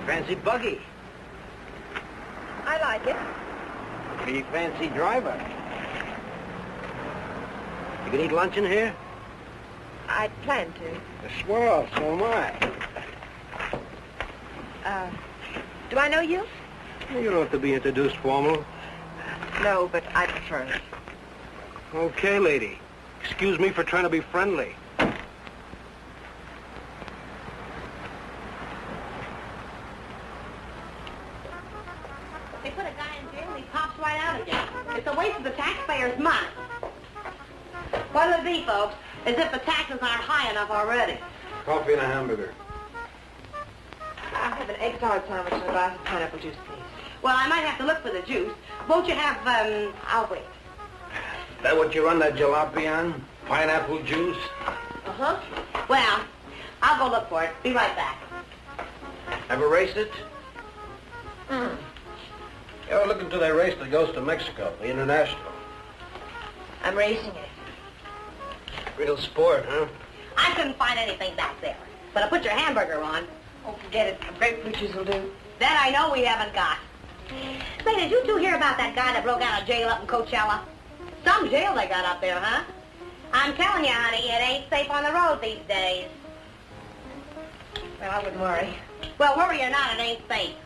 fancy buggy. I like it. Pretty fancy driver. You can eat lunch in here? I plan to. Swell, so am I. Do I know you? You don't have to be introduced formal. No, but I prefer it. Okay, lady. Excuse me for trying to be friendly. They put a guy in jail and he pops right out again. It's a waste of the taxpayers' money. What'll it be, folks? As if the taxes aren't high enough already. Coffee and a hamburger. I'll have an egg salad sandwich and a glass of pineapple juice, please. Well, I might have to look for the juice. Won't you have, I'll wait. That what you run that jalopy on? Pineapple juice? Uh-huh. Well, I'll go look for it. Be right back. Ever raced it? Mm. You ever look into that race that goes to Mexico, the International? I'm racing it. Real sport, huh? I couldn't find anything back there. But I put your hamburger on. Oh, forget it. Grapefruit juice will do. That I know we haven't got. Say, did you two hear about that guy that broke out of jail up in Coachella? Some jail they got up there, huh? I'm telling you, honey, it ain't safe on the road these days. Well, I wouldn't worry. Well, worry or not, it ain't safe.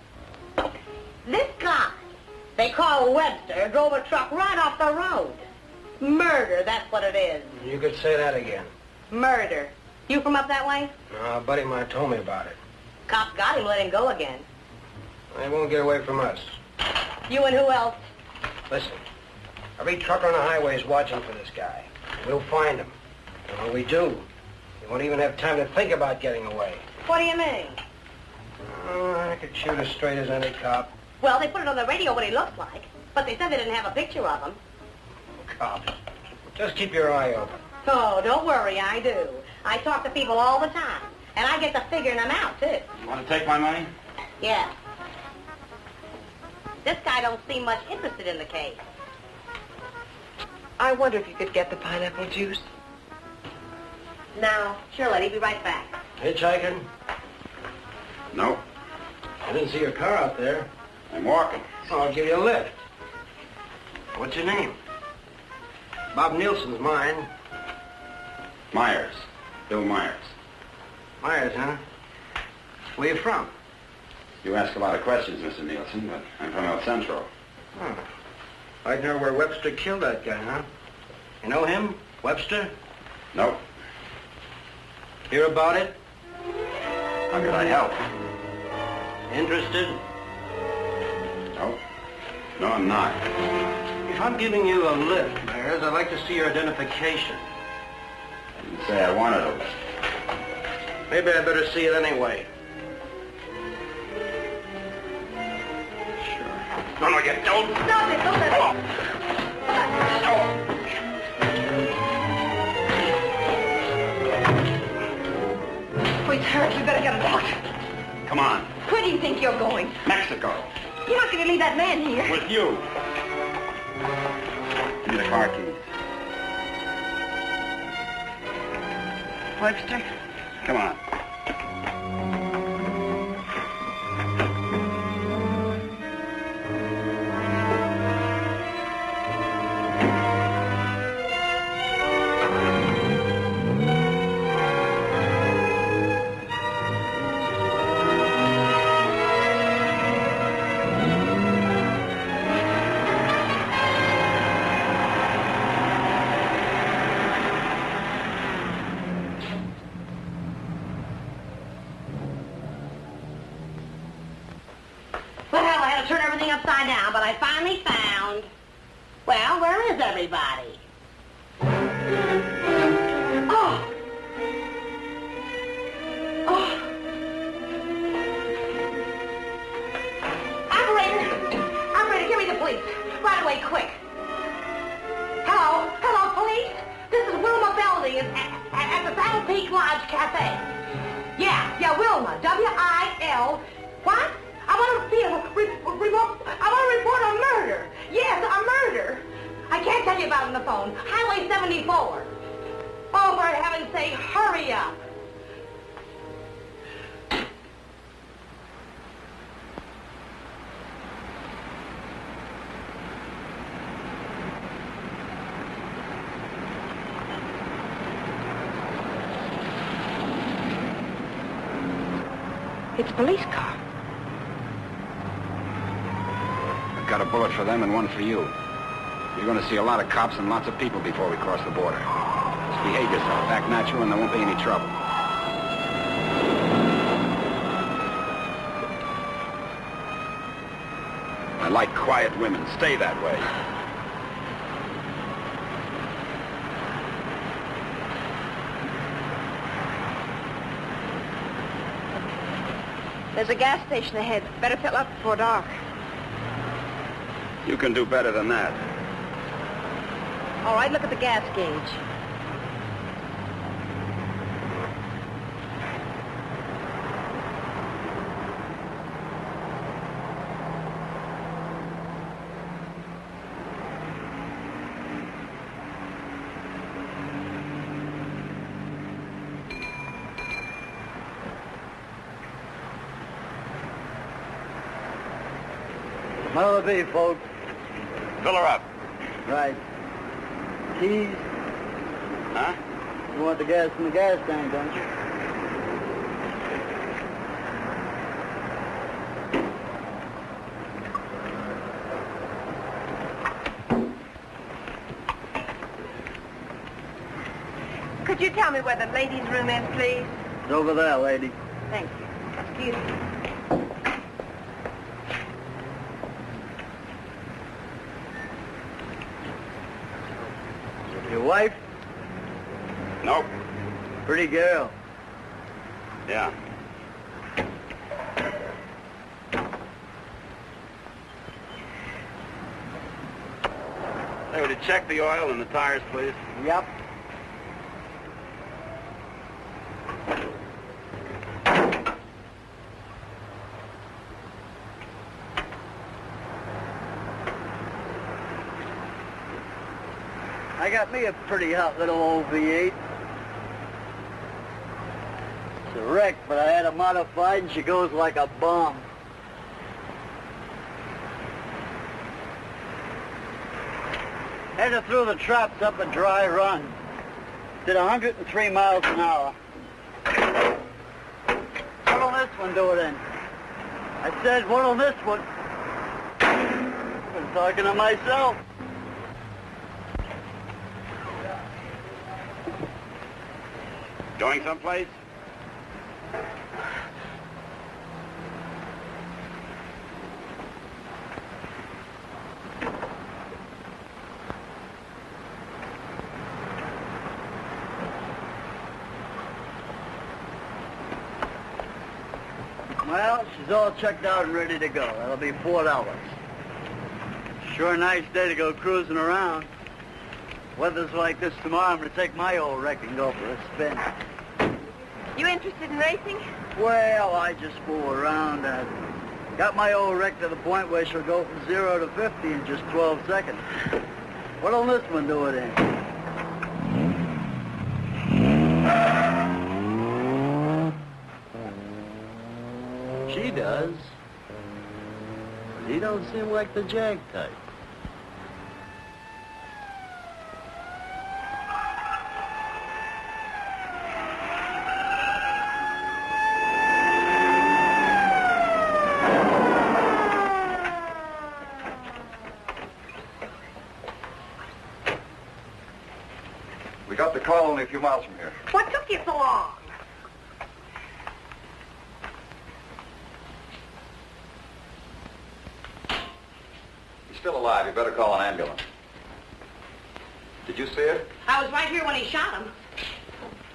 This guy, they call Webster, drove a truck right off the road. Murder, that's what it is. You could say that again. Murder. You from up that way? No, a buddy of mine told me about it. Cops got him, let him go again. They won't get away from us. You and who else? Listen, every trucker on the highway is watching for this guy. We'll find him. And when we do, he won't even have time to think about getting away. What do you mean? Oh, I could shoot as straight as any cop. Well, they put it on the radio what he looked like, but they said they didn't have a picture of him. Cops. Just keep your eye open. Oh, don't worry, I do. I talk to people all the time, and I get to figuring them out, too. You want to take my money? Yeah. This guy don't seem much interested in the case. I wonder if you could get the pineapple juice. Now, sure, lady, be right back. Hitchhiking? No. I didn't see your car out there. I'm walking. Oh, I'll give you a lift. What's your name? Bob Nielsen's mine. Myers. Bill Myers. Myers, huh? Where you from? You ask a lot of questions, Mr. Nielsen, but I'm from El Centro. Oh. I'd know where Webster killed that guy, huh? You know him? Webster? Nope. Hear about it? How could I help? Interested? Nope. No, I'm not. If I'm giving you a lift, Myers, I'd like to see your identification. I didn't say I wanted a lift. Maybe I better see it anyway. Sure. No, you don't. Stop it, don't let it. Oh, he's hurt. We better get him out. Come on. Where do you think you're going? Mexico. You're not going to leave that man here. With you. Give me the car keys. Webster? Come on. Turn everything upside down, but I finally found... Well, where is everybody? Oh! Oh! Operator, give me the police. Right away, quick. Hello? Hello, police? This is Wilma Belding at the Saddle Peak Lodge Cafe. Yeah, Wilma. W-I-L... What? I want to see I want to report a murder. Yes, a murder. I can't tell you about it on the phone. Highway 74. Oh, for heaven's sake, hurry up. It's a police car. I've got a bullet for them and one for you. You're going to see a lot of cops and lots of people before we cross the border. Just behave yourself, act natural, and there won't be any trouble. I like quiet women. Stay that way. There's a gas station ahead. Better fill up before dark. You can do better than that. All right, look at the gas gauge. That'll be, folks. Fill her up. Right. Keys. Huh? You want the gas in the gas tank, don't you? Could you tell me where the ladies' room is, please? It's over there, lady. Thank you. Excuse me. Your wife? Nope. Pretty girl. Yeah. Hey, would you check the oil and the tires, please? Yep. I got me a pretty hot little old V8. It's a wreck, but I had her modified and she goes like a bomb. Had her through the traps up a dry run. Did 103 miles an hour. What'll this one do it in? I said, what'll this one? I'm talking to myself. Going someplace? Well, she's all checked out and ready to go. That'll be $4. Sure a nice day to go cruising around. Weather's like this tomorrow, I'm going to take my old wreck and go for a spin. You interested in racing? Well, I just fool around. Got my old wreck to the point where she'll go from 0 to 50 in just 12 seconds. What'll this one do it in? She does. He don't seem like the jag type. We got the call only a few miles from here. What took you so long? He's still alive. You better call an ambulance. Did you see it? I was right here when he shot him.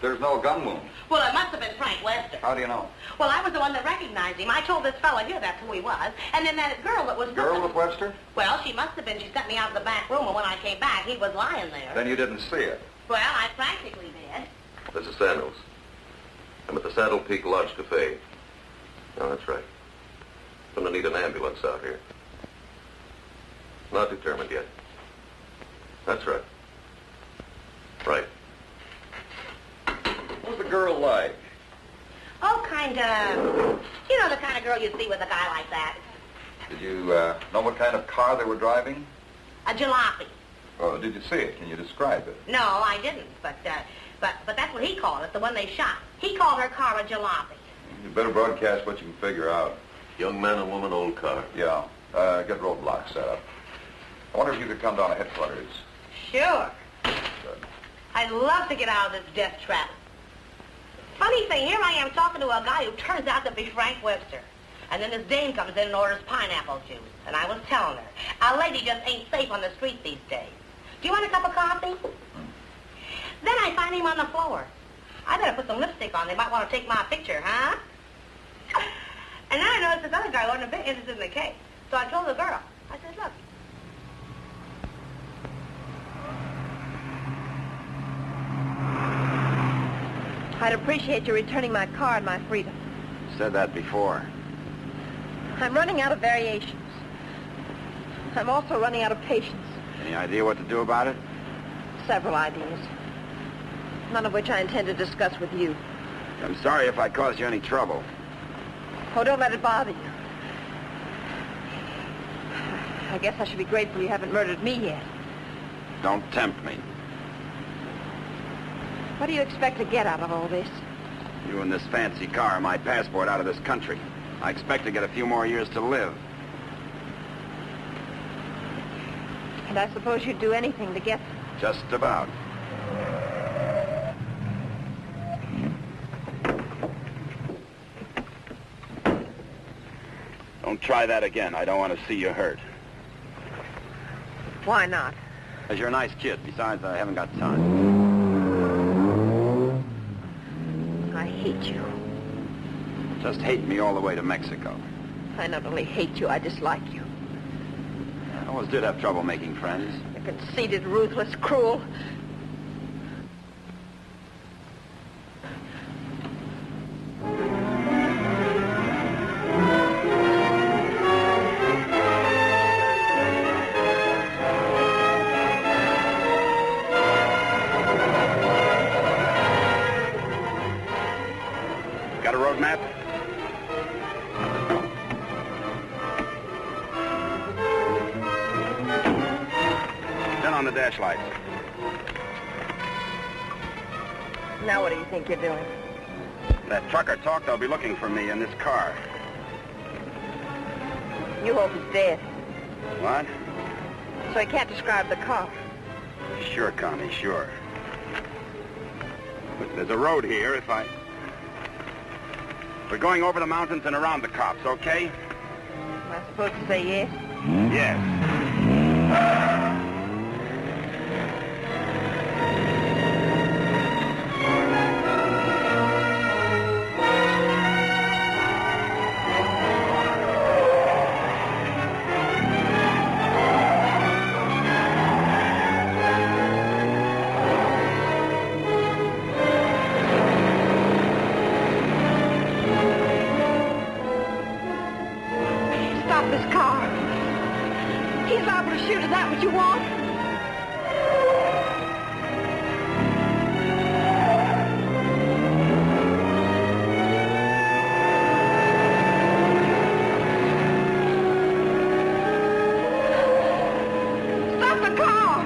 There's no gun wound. Well, it must have been Frank Lester. How do you know? Well, I was the one that recognized him. I told this fella here that's who he was. And then that girl that was... Girl with Webster? Well, she must have been. She sent me out of the back room, and when I came back, he was lying there. Then you didn't see it. Well, I practically did. This is Samuels. I'm at the Saddle Peak Lodge Cafe. Oh, that's right. Gonna need an ambulance out here. Not determined yet. That's right. Right. What was the girl like? Oh, kind of... You know, the kind of girl you'd see with a guy like that. Did you know what kind of car they were driving? A jalopy. Oh, did you see it? Can you describe it? No, I didn't, but that's what he called it, the one they shot. He called her car a jalopy. You better broadcast what you can figure out. Young man and woman, old car. Yeah. Get roadblocks set up. I wonder if you could come down to headquarters. Sure. Good. I'd love to get out of this death trap. Funny thing, here I am talking to a guy who turns out to be Frank Webster. And then this dame comes in and orders pineapple juice. And I was telling her, a lady just ain't safe on the street these days. Do you want a cup of coffee? Then I find him on the floor. I better put some lipstick on. They might want to take my picture, huh? And then I noticed this other guy wasn't a bit interested in the case. So I told the girl. I said, look. I'd appreciate you returning my car and my freedom. Said that before. I'm running out of variations. I'm also running out of patience. Any idea what to do about it? Several ideas. None of which I intend to discuss with you. I'm sorry if I caused you any trouble. Oh, don't let it bother you. I guess I should be grateful you haven't murdered me yet. Don't tempt me. What do you expect to get out of all this? You and this fancy car are my passport out of this country. I expect to get a few more years to live. And I suppose you'd do anything to get them. Just about. Don't try that again. I don't want to see you hurt. Why not? Because you're a nice kid. Besides, I haven't got time. I hate you. Just hate me all the way to Mexico. I not only hate you, I dislike you. I always did have trouble making friends. You're conceited, ruthless, cruel. Got a road map? Turn on the dash lights. Now what do you think you're doing? That trucker talked they'll be looking for me in this car. You hope he's dead, What? so he can't describe the car. Sure, Connie, sure. But there's a road here if I... We're going over the mountains and around the cops, okay? Am I supposed to say yes? Yes. Stop this car. He's liable to shoot. Is that what you want? Stop the car!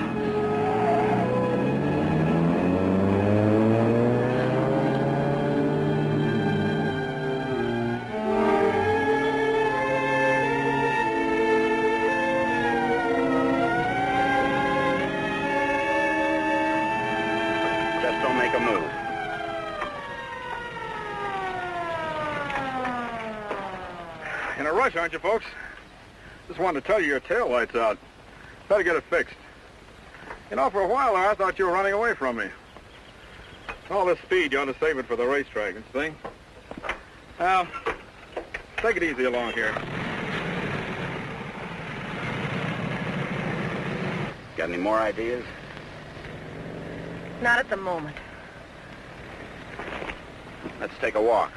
Just don't make a move. In a rush, aren't you, folks? Just wanted to tell you your tail light's out. Better get it fixed. You know, for a while there, I thought you were running away from me. All this speed, you ought to save it for the racetrack and thing. Now, take it easy along here. Got any more ideas? Not at the moment. Let's take a walk.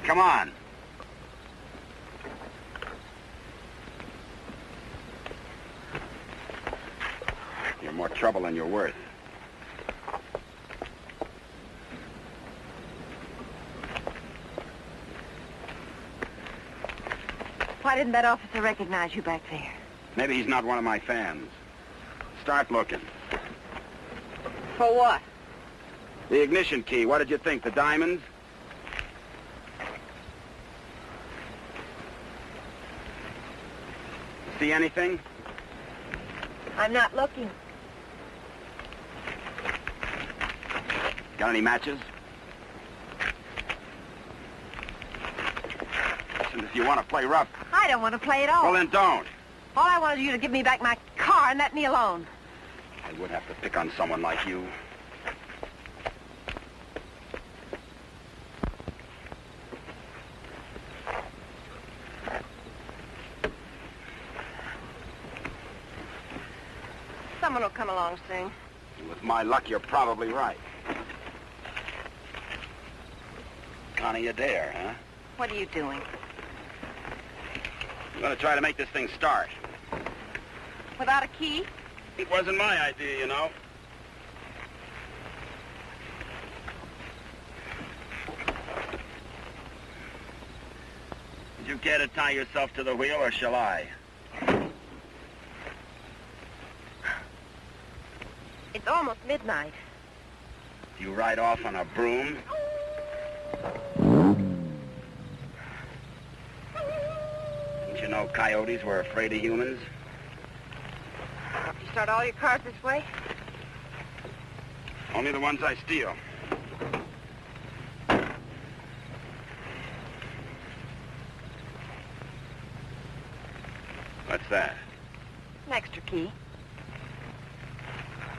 Come on. You're more trouble than you're worth. Why didn't that officer recognize you back there? Maybe he's not one of my fans. Start looking. For what? The ignition key, what did you think? The diamonds? See anything? I'm not looking. Got any matches? Listen, if you want to play rough... I don't want to play at all. Well, then don't. All I wanted you to give me back my car and let me alone. I would have to pick on someone like you. Someone will come along soon. With my luck, you're probably right. Connie, you dare, huh? What are you doing? I'm going to try to make this thing start. Without a key? It wasn't my idea, you know. Did you care to tie yourself to the wheel, or shall I? It's almost midnight. You ride off on a broom? Didn't you know coyotes were afraid of humans? You start all your cars this way? Only the ones I steal. What's that? An extra key.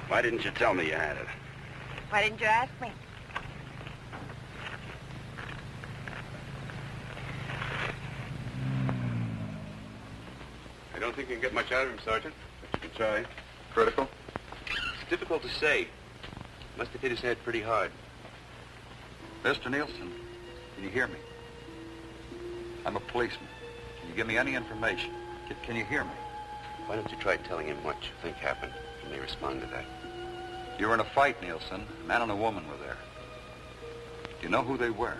Why didn't you tell me you had it? Why didn't you ask me? I don't think you can get much out of him, Sergeant. But you can try. Critical? It's difficult to say. Must have hit his head pretty hard. Mr. Nielsen, can you hear me? I'm a policeman. Can you give me any information? Can you hear me? Why don't you try telling him what you think happened? He may respond to that. You were in a fight, Nielsen. A man and a woman were there. Do you know who they were?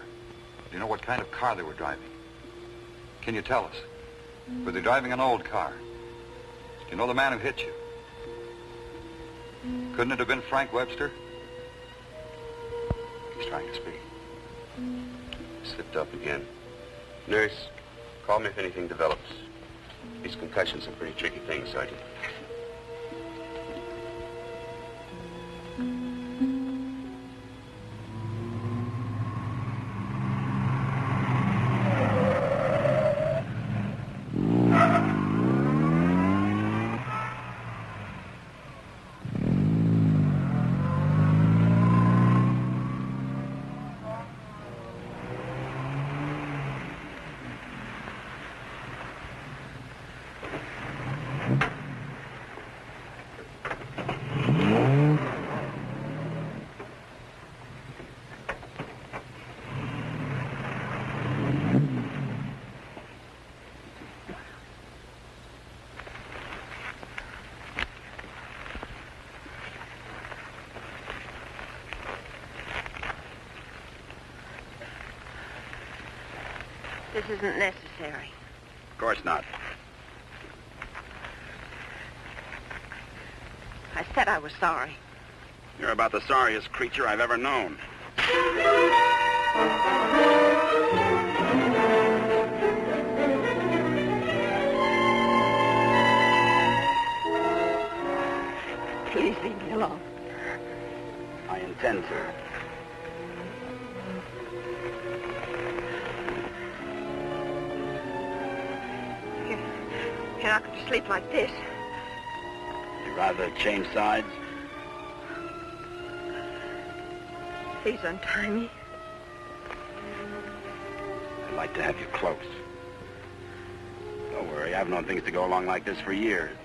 Do you know what kind of car they were driving? Can you tell us? Were they driving an old car? Do you know the man who hit you? Couldn't it have been Frank Webster? He's trying to speak. Slipped up again. Nurse, call me if anything develops. These concussions are pretty tricky things, Sergeant. This isn't necessary. Of course not. I said I was sorry. You're about the sorriest creature I've ever known. Please leave me alone. I intend to. You're not going to sleep like this. You'd rather change sides? Please untie me. I'd like to have you close. Don't worry, I've known things to go along like this for years.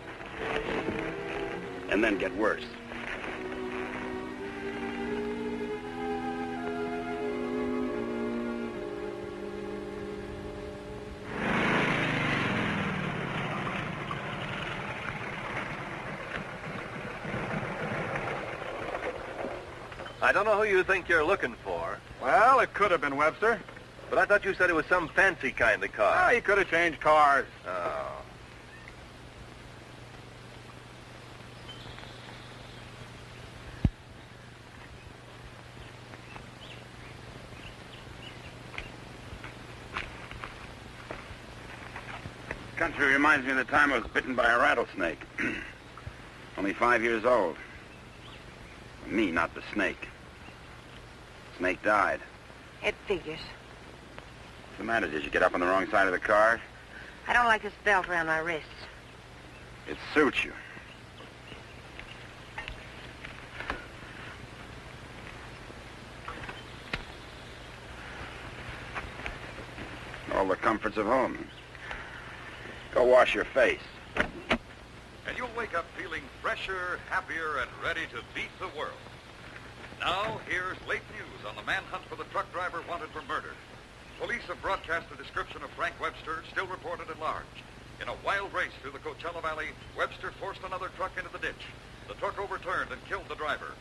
And then get worse. I don't know who you think you're looking for. Well, it could have been Webster. But I thought you said it was some fancy kind of car. Ah, he could have changed cars. Oh. Country reminds me of the time I was bitten by a rattlesnake. Only 5 years old. Me, not the snake. Snake died. It figures. What's the matter? Did you get up on the wrong side of the car? I don't like this belt around my wrists. It suits you. All the comforts of home. Go wash your face. And you'll wake up feeling fresher, happier, and ready to beat the world. Now, here's late news on the manhunt for the truck driver wanted for murder. Police have broadcast a description of Frank Webster, still reported at large. In a wild race through the Coachella Valley, Webster forced another truck into the ditch. The truck overturned and killed the driver.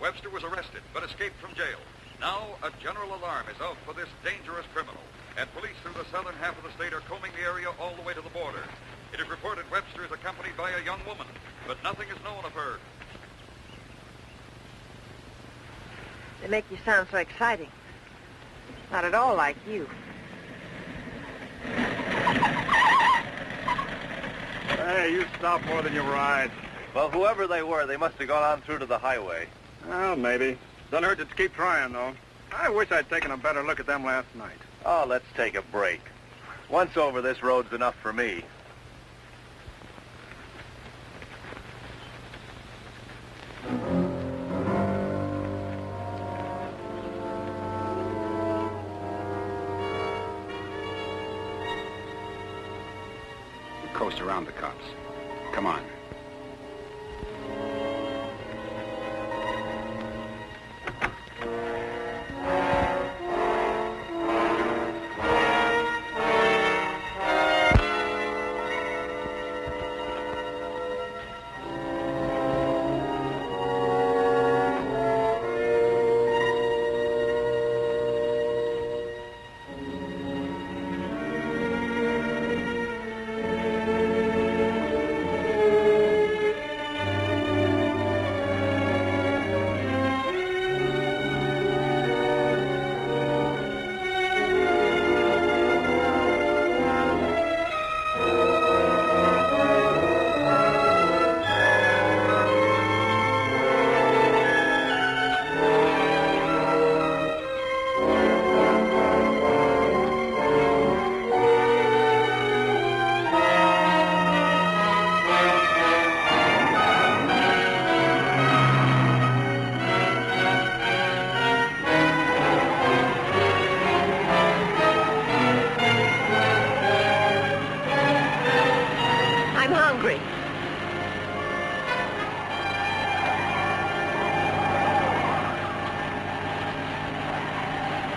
Webster was arrested, but escaped from jail. Now, a general alarm is out for this dangerous criminal, and police through the southern half of the state are combing the area all the way to the border. It is reported Webster is accompanied by a young woman, but nothing is known of her. They make you sound so exciting. Not at all like you. Hey, you stop more than you ride. Well, whoever they were, they must have gone on through to the highway. Well, maybe. Doesn't hurt to keep trying, though. I wish I'd taken a better look at them last night. Oh, let's take a break. Once over, this road's enough for me. We coast around the cops. Come on.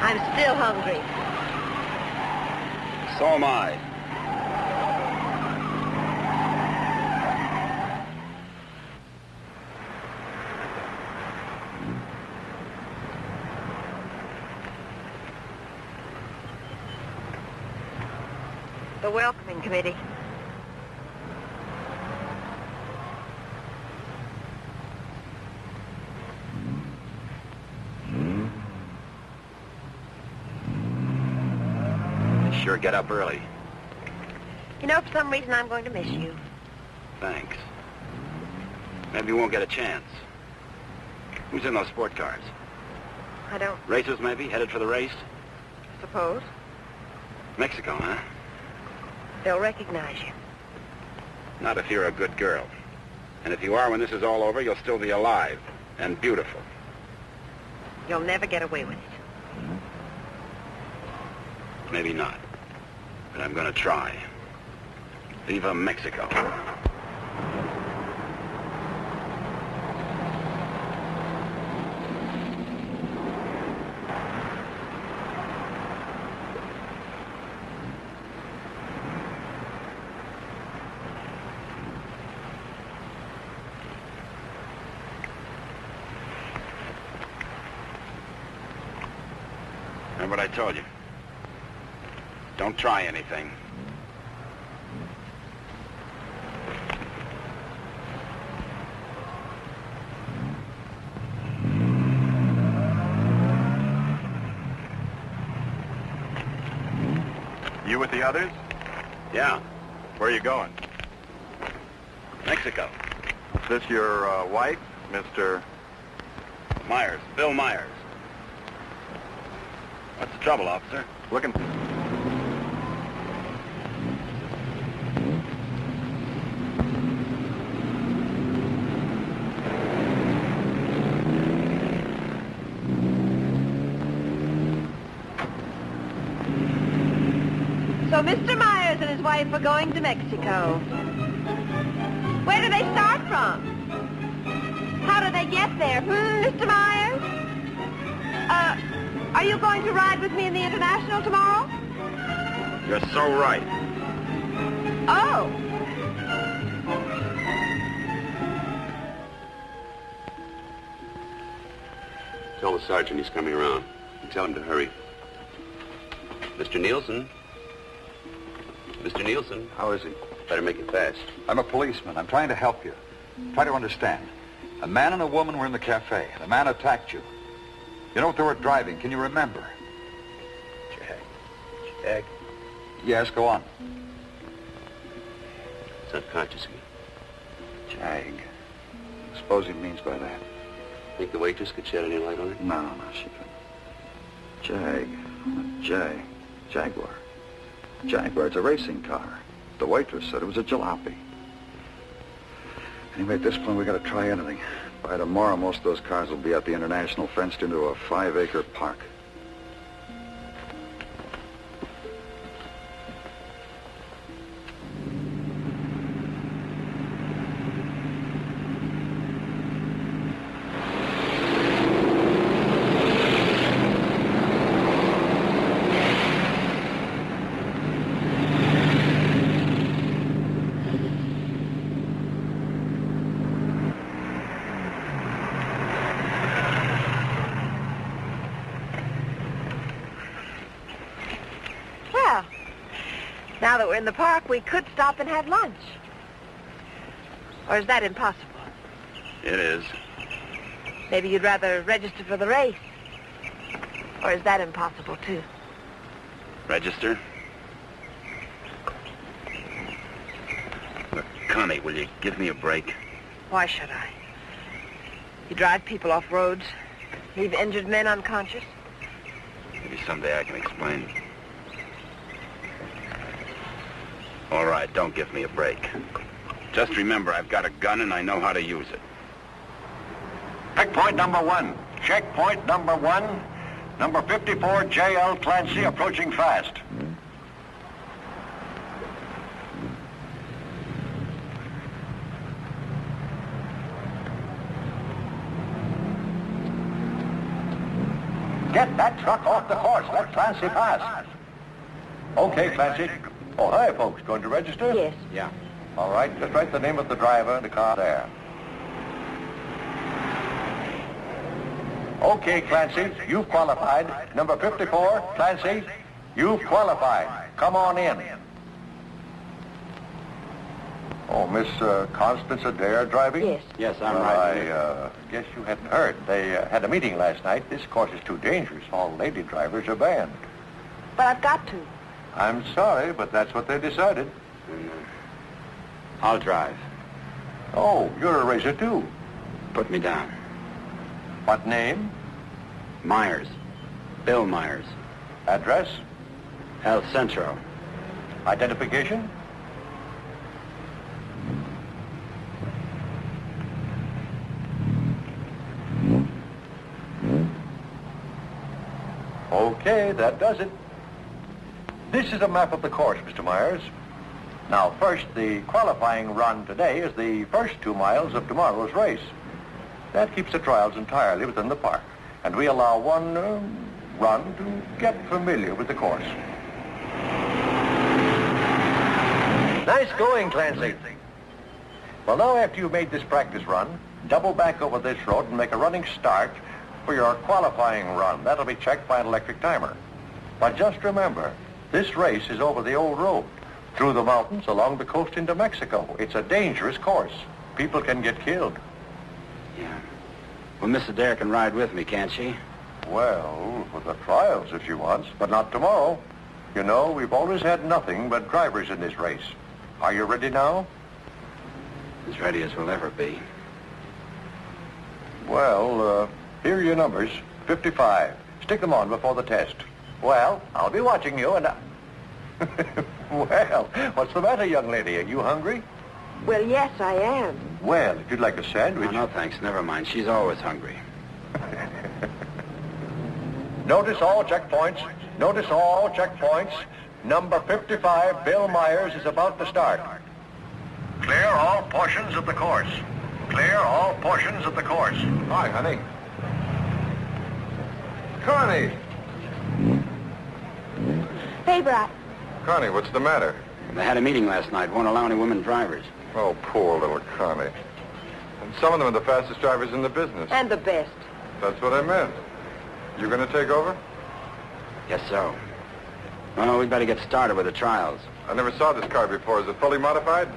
I'm still hungry. So am I. The welcoming committee. Sure get up early. You know, for some reason, I'm going to miss you. Thanks. Maybe we won't get a chance. Who's in those sport cars? I don't Racers, maybe? Headed for the race? suppose. Mexico, huh? They'll recognize you. Not if you're a good girl. And if you are, when this is all over, you'll still be alive and beautiful. You'll never get away with it. Maybe not. But I'm gonna try. Viva Mexico. Remember what I told you? Don't try anything. You with the others? Yeah, Where are you going? Mexico. Is this your wife, Mr. Myers, Bill Myers. What's the trouble, officer? Looking... So Mr. Myers and his wife are going to Mexico. Where do they start from? How do they get there? Mr. Myers? Are you going to ride with me in the International tomorrow? You're so right. Oh. Tell the sergeant he's coming around. And tell him to hurry. Mr. Nielsen? Mr. Nielsen? How is he? Better make it fast. I'm a policeman. I'm trying to help you. Try to understand. A man and a woman were in the cafe. The man attacked you. You know what they were driving? Can you remember? Jag. Yes, go on. It's unconscious again. Jag. Suppose he means by that. Think the waitress could shed any light on it? No, she couldn't. Jag. Jaguar. Jaguar, it's a racing car. The waitress said it was a jalopy. Anyway, at this point, we got to try anything. By tomorrow, most of those cars will be at the International, fenced into a 5-acre park. Now that we're in the park, we could stop and have lunch. Or is that impossible? It is. Maybe you'd rather register for the race. Or is that impossible, too? Register? Look, Connie, will you give me a break? Why should I? You drive people off roads, leave injured men unconscious. Maybe someday I can explain. All right, don't give me a break. Just remember, I've got a gun and I know how to use it. Checkpoint number 1. Checkpoint number 1. Number 54, J.L. Clancy, approaching fast. Get that truck off the course. Let Clancy pass. Okay, Clancy. Oh, hi, folks. Going to register? Yes. Yeah. All right, just write the name of the driver and the car there. Okay, Clancy, you've qualified. Number 54, Clancy, you've qualified. Come on in. Oh, Miss Constance Adair driving? Yes. Yes, I'm Well, right. I guess you hadn't heard. They had a meeting last night. This course is too dangerous. All lady drivers are banned. But I've got to. I'm sorry, but that's what they decided. I'll drive. Oh, you're a racer, too. Put me down. What name? Myers. Bill Myers. Address? El Centro. Identification? Okay, that does it. This is a map of the course, Mr. Myers. Now, first, the qualifying run today is the first 2 miles of tomorrow's race. That keeps the trials entirely within the park, and we allow one run to get familiar with the course. Nice going, Clancy. Well, now after you've made this practice run, double back over this road and make a running start for your qualifying run. That'll be checked by an electric timer. But just remember, This race is over the old road, through the mountains, along the coast into Mexico. It's a dangerous course. People can get killed. Yeah. Well, Miss Adair can ride with me, can't she? Well, for the trials if she wants, but not tomorrow. You know, we've always had nothing but drivers in this race. Are you ready now? As ready as we'll ever be. Well, here are your numbers. 55. Stick them on before the test. Well, I'll be watching you and Well, what's the matter, young lady? Are you hungry? Well, yes, I am. Well, if you'd like a sandwich... No, thanks. Never mind. She's always hungry. Notice all checkpoints. Notice all checkpoints. Number 55, Bill Myers, is about to start. Clear all portions of the course. Clear all portions of the course. Hi, honey. Connie! Hey, Brat. Connie, what's the matter? They had a meeting last night. Won't allow any women drivers. Oh, poor little Connie. And some of them are the fastest drivers in the business. And the best. That's what I meant. You going to take over? Guess so. Well, we better get started with the trials. I never saw this car before. Is it fully modified?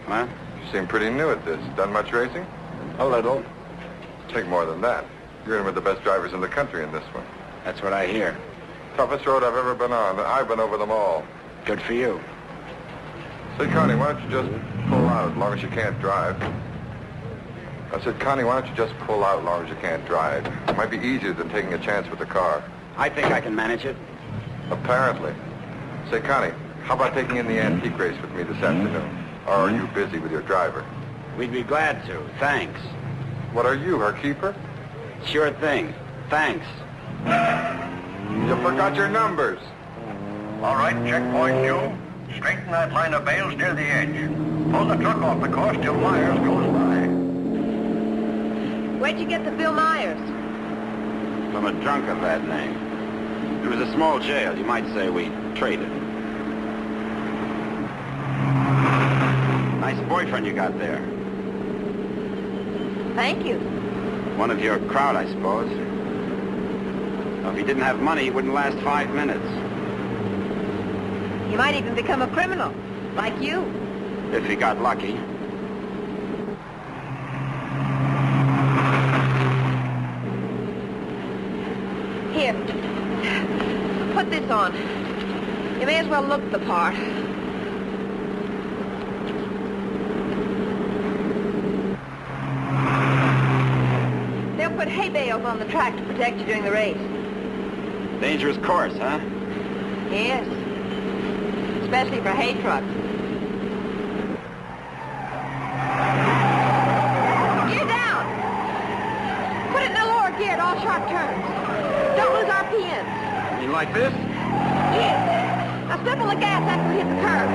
What? You seem pretty new at this. Done much racing? A little. Take more than that. You're in with the best drivers in the country in this one. That's what I hear. Toughest road I've ever been on. I've been over them all. Good for you. Say, Connie, why don't you just pull out as long as you can't drive? I said, Connie, why don't you just pull out as long as you can't drive? It might be easier than taking a chance with the car. I think I can manage it. Apparently. Say, Connie, how about taking in the antique race with me this afternoon? Or are you busy with your driver? We'd be glad to. Thanks. What are you, her keeper? Sure thing. Thanks. You forgot your numbers. All right, checkpoint 2. Straighten that line of bales near the edge. Pull the truck off the course till Myers goes by. Where'd you get the Bill Myers? From a drunk of that name. It was a small jail. You might say we traded. Nice boyfriend you got there. Thank you. One of your crowd, I suppose. Well, if he didn't have money, he wouldn't last 5 minutes. He might even become a criminal, like you. If he got lucky. Here. Put this on. You may as well look the part. They'll put hay bales on the track to protect you during the race. Dangerous course, huh? Yes. Especially for hay trucks. Gear down! Put it in the lower gear at all sharp turns. Don't lose RPMs. You like this? Yes. Now step on the gas after we hit the curve.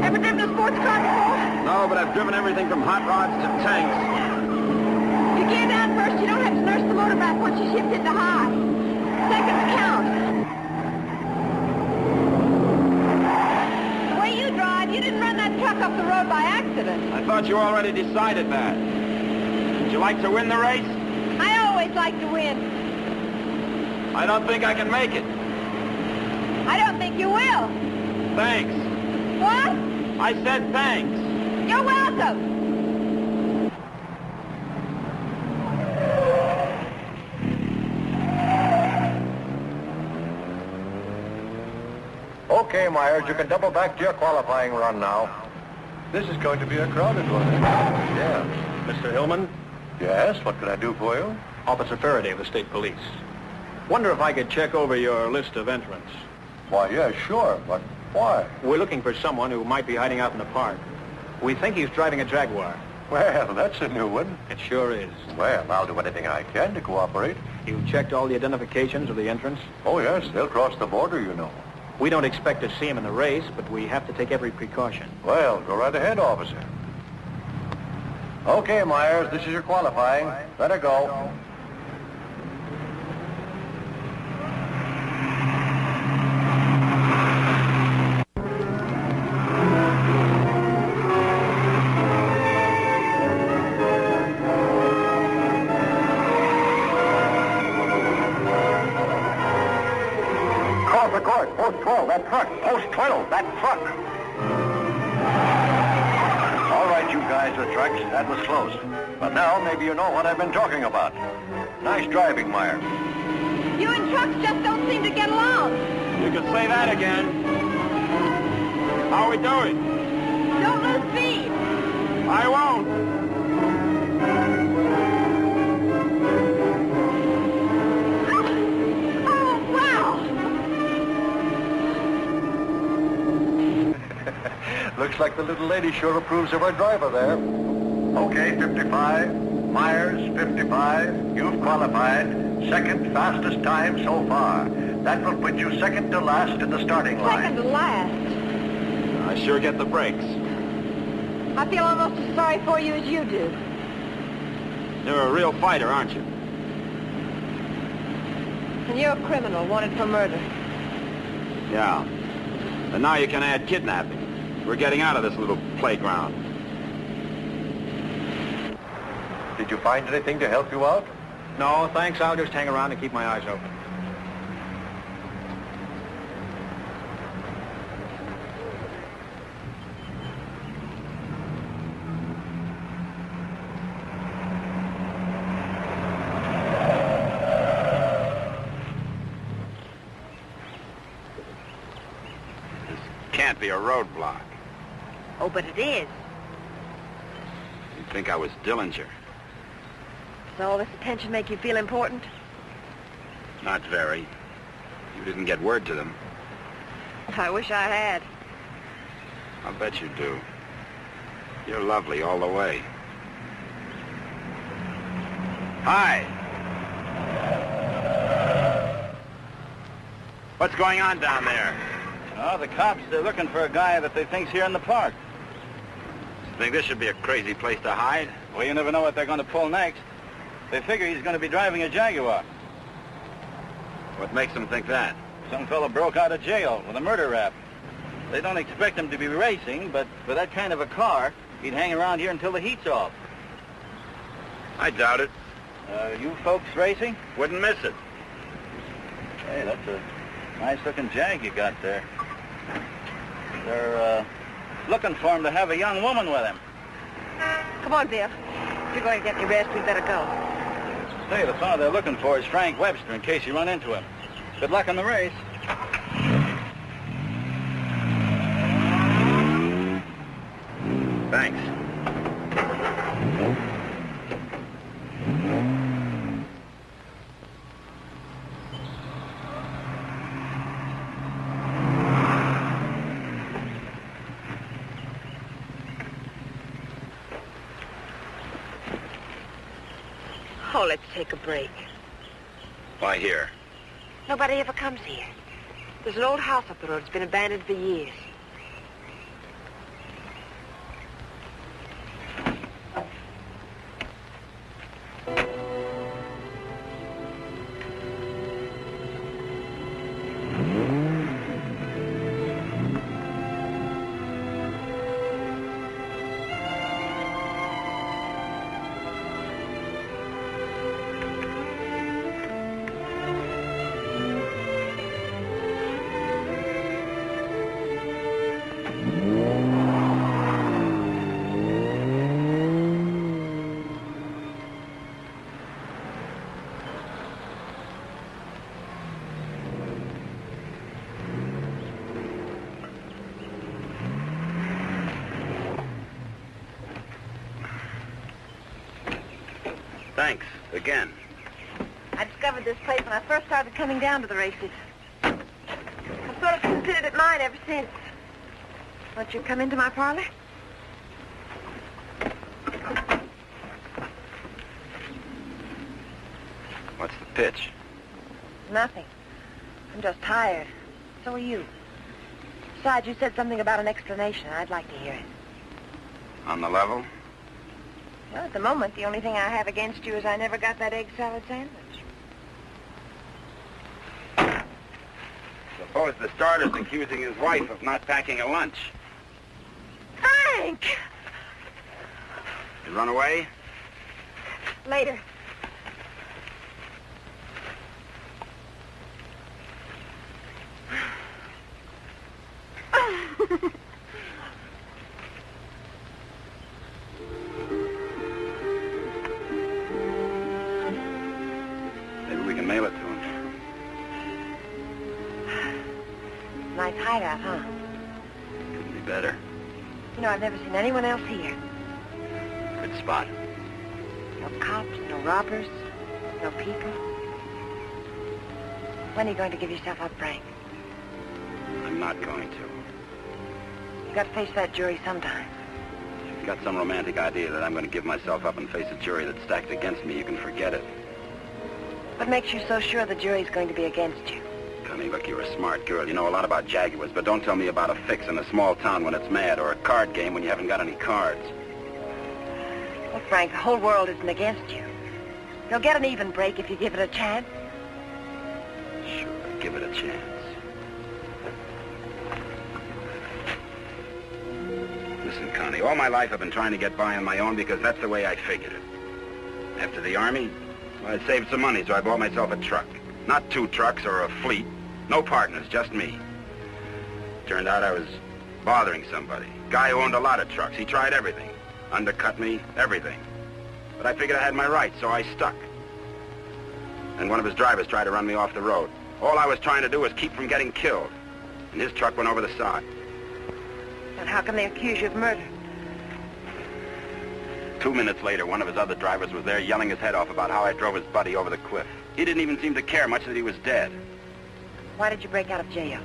Ever driven a sports car before? No, but I've driven everything from hot rods to tanks. You gear down first, you don't have to nurse the motor back once you shift into high. Seconds count. The way you drive, you didn't run that truck off the road by accident. I thought you already decided that. Would you like to win the race? I always like to win. I don't think I can make it. I don't think you will. Thanks. What? I said thanks. You're welcome. Okay, Myers, you can double back to your qualifying run now. This is going to be a crowded one. Yeah. Mr. Hillman? Yes, what can I do for you? Officer Faraday of the State Police. Wonder if I could check over your list of entrants. Why, yeah, sure, but why? We're looking for someone who might be hiding out in the park. We think he's driving a Jaguar. Well, that's a new one. It sure is. Well, I'll do anything I can to cooperate. You checked all the identifications of the entrants? Oh, yes, they'll cross the border, you know. We don't expect to see him in the race, but we have to take every precaution. Well, go right ahead, officer. Okay, Myers, this is your qualifying. Let her go. Off the course. Post 12, that truck. Post 12, that truck. All right, you guys with trucks, that was close. But now maybe you know what I've been talking about. Nice driving, Meyer. You and trucks just don't seem to get along. You can say that again. How are we doing? Don't lose speed. I won't. Oh, wow. Looks like the little lady sure approves of our driver there. Okay, 55. Myers, 55. You've qualified. Second fastest time so far. That will put you second to last in the starting line. Second to last. I sure get the breaks. I feel almost as sorry for you as you do. You're a real fighter, aren't you? And you're a criminal wanted for murder. Yeah. And now you can add kidnapping. We're getting out of this little playground. Did you find anything to help you out? No, thanks. I'll just hang around and keep my eyes open. Can't be a roadblock. Oh, but it is. You'd think I was Dillinger. Does all this attention make you feel important? Not very. You didn't get word to them. I wish I had. I'll bet you do. You're lovely all the way. Hi. What's going on down there? Oh, the cops, they're looking for a guy that they think's here in the park. Think this should be a crazy place to hide? Well, you never know what they're going to pull next. They figure he's going to be driving a Jaguar. What makes them think that? Some fella broke out of jail with a murder rap. They don't expect him to be racing, but for that kind of a car, he'd hang around here until the heat's off. I doubt it. You folks racing? Wouldn't miss it. Hey, that's a nice-looking Jag you got there. They're looking for him to have a young woman with him. Come on, Bill. If you're going to get me rest, we'd better go. Hey, the fellow they're looking for is Frank Webster, in case you run into him. Good luck in the race. Thanks. Oh, let's take a break. Why here? Nobody ever comes here. There's an old house up the road. It's been abandoned for years. Thanks, again. I discovered this place when I first started coming down to the races. I've sort of considered it mine ever since. Won't you come into my parlor? What's the pitch? Nothing. I'm just tired. So are you. Besides, you said something about an explanation. I'd like to hear it. On the level? Well, at the moment, the only thing I have against you is I never got that egg salad sandwich. Suppose the starter's accusing his wife of not packing a lunch. Frank! You run away? Later. Maybe we can mail it to him. Nice hideout, huh? Couldn't be better. You know, I've never seen anyone else here. Good spot. No cops, no robbers, no people. When are you going to give yourself up, Frank? I'm not going to. You got to face that jury sometime. If you've got some romantic idea that I'm going to give myself up and face a jury that's stacked against me, you can forget it. What makes you so sure the jury's going to be against you? Connie, look, you're a smart girl. You know a lot about Jaguars, but don't tell me about a fix in a small town when it's mad, or a card game when you haven't got any cards. Look, Frank, the whole world isn't against you. You'll get an even break if you give it a chance. Sure, give it a chance. Listen, Connie, all my life I've been trying to get by on my own because that's the way I figured it. After the Army, well, I saved some money, so I bought myself a truck. Not 2 trucks or a fleet. No partners, just me. Turned out I was bothering somebody. Guy who owned a lot of trucks. He tried everything. Undercut me, everything. But I figured I had my rights, so I stuck. And one of his drivers tried to run me off the road. All I was trying to do was keep from getting killed. And his truck went over the side. And how come they accuse you of murder? 2 minutes later, one of his other drivers was there yelling his head off about how I drove his buddy over the cliff. He didn't even seem to care much that he was dead. Why did you break out of jail?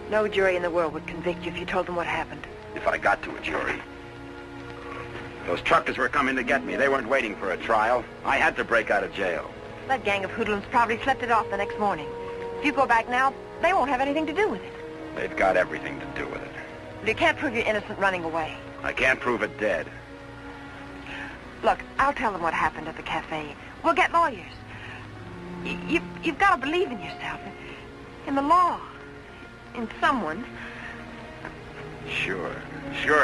No jury in the world would convict you if you told them what happened. If I got to a jury. Those truckers were coming to get me. They weren't waiting for a trial. I had to break out of jail. That gang of hoodlums probably slept it off the next morning. If you go back now, they won't have anything to do with it. They've got everything to do with it. But you can't prove you're innocent running away. I can't prove it dead. Look, I'll tell them what happened at the cafe. We'll get lawyers. You've got to believe in yourself, in the law, in someone. Sure,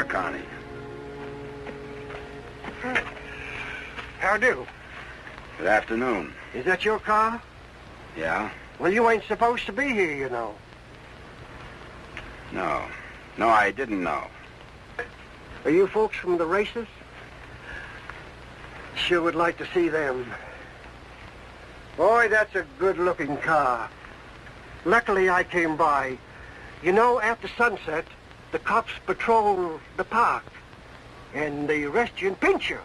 Connie. How do? Good afternoon. Is that your car? Yeah? Well, you ain't supposed to be here, you know. No, I didn't know. Are you folks from the races? Sure would like to see them. Boy, that's a good-looking car. Luckily, I came by. You know, after sunset, the cops patrol the park. And they arrest you and pinch you.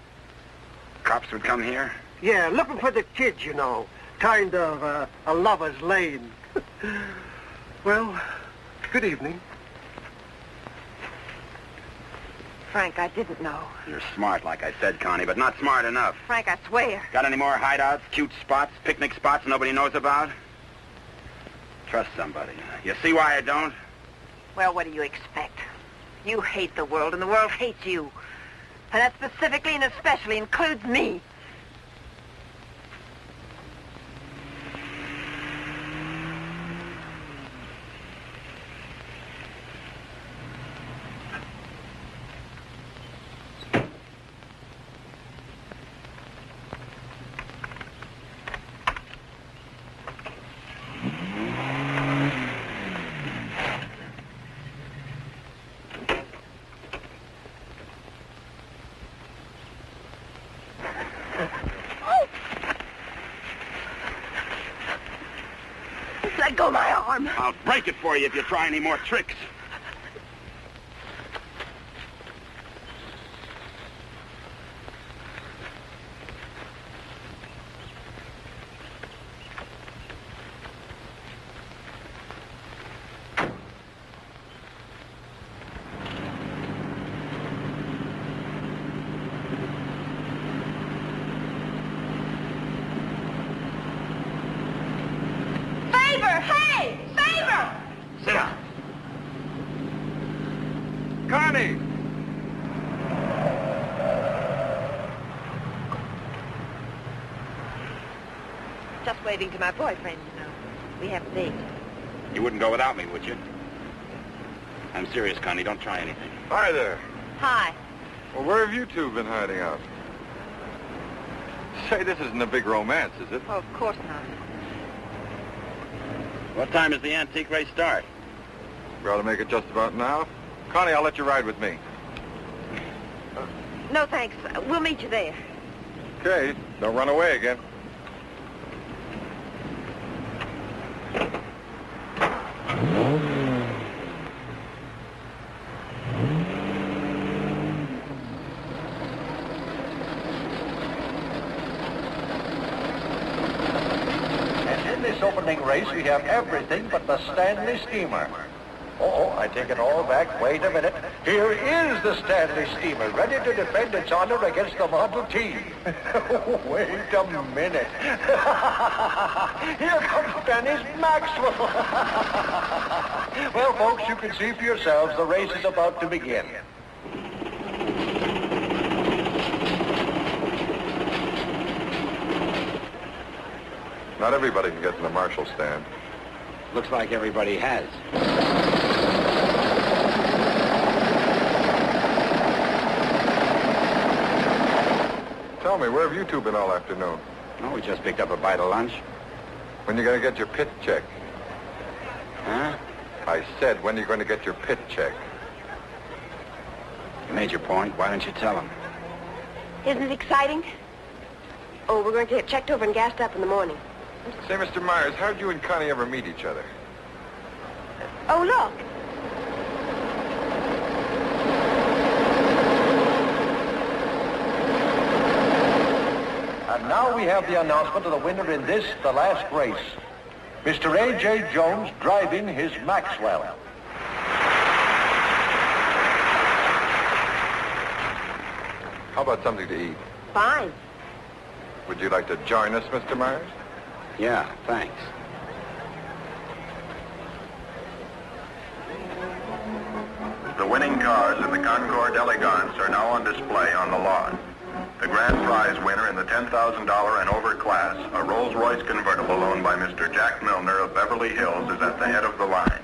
Cops would come here? Yeah, looking for the kids, you know. Kind of a lover's lane. Well, good evening. Frank, I didn't know. You're smart, like I said, Connie, but not smart enough. Frank, I swear. Got any more hideouts, cute spots, picnic spots nobody knows about? Trust somebody. You see why I don't? Well, what do you expect? You hate the world, and the world hates you. And that specifically and especially includes me. Let go my arm. I'll break it for you if you try any more tricks. Hey! Favor! Sit down. Connie! Just waving to my boyfriend, you know. We have a date. You wouldn't go without me, would you? I'm serious, Connie. Don't try anything. Hi there. Hi. Well, where have you two been hiding out? Say, this isn't a big romance, is it? Oh, of course not. What time does the antique race start? We ought to make it just about now. Connie, I'll let you ride with me. No, thanks. We'll meet you there. Okay, don't run away again. And in this opening race, we have everything but the Stanley steamer. Oh, I take it all back. Wait a minute. Here is the Stanley steamer, ready to defend its honor against the Model T. Wait a minute. Here comes Dennis Maxwell. Well, folks, you can see for yourselves the race is about to begin. Not everybody can get in the marshal stand. Looks like everybody has. Tell me, where have you two been all afternoon? Oh, we just picked up a bite of lunch. When you going to get your pit check? Huh? I said, when are you going to get your pit check? You made your point. Why don't you tell him? Isn't it exciting? Oh, we're going to get checked over and gassed up in the morning. Say, Mr. Myers, how'd you and Connie ever meet each other? Oh, look. And now we have the announcement of the winner in this, the last race. Mr. A.J. Jones driving his Maxwell. How about something to eat? Fine. Would you like to join us, Mr. Myers? Yeah, thanks. The winning cars in the Concorde Elegance are now on display on the lawn. The grand prize winner in the $10,000 and over class, a Rolls-Royce convertible owned by Mr. Jack Milner of Beverly Hills, is at the head of the line.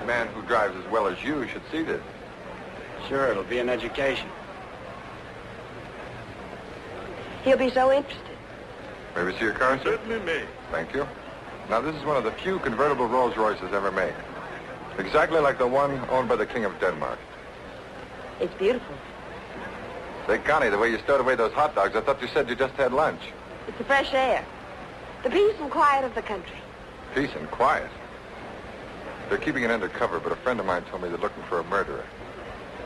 A man who drives as well as you should see this. Sure, it'll be an education. He'll be so interested. May we see your car, sir? Certainly may. Thank you. Now, this is one of the few convertible Rolls-Royces ever made. Exactly like the one owned by the King of Denmark. It's beautiful. Say, Connie, the way you stowed away those hot dogs, I thought you said you just had lunch. It's the fresh air. The peace and quiet of the country. Peace and quiet. They're keeping it undercover, but a friend of mine told me they're looking for a murderer.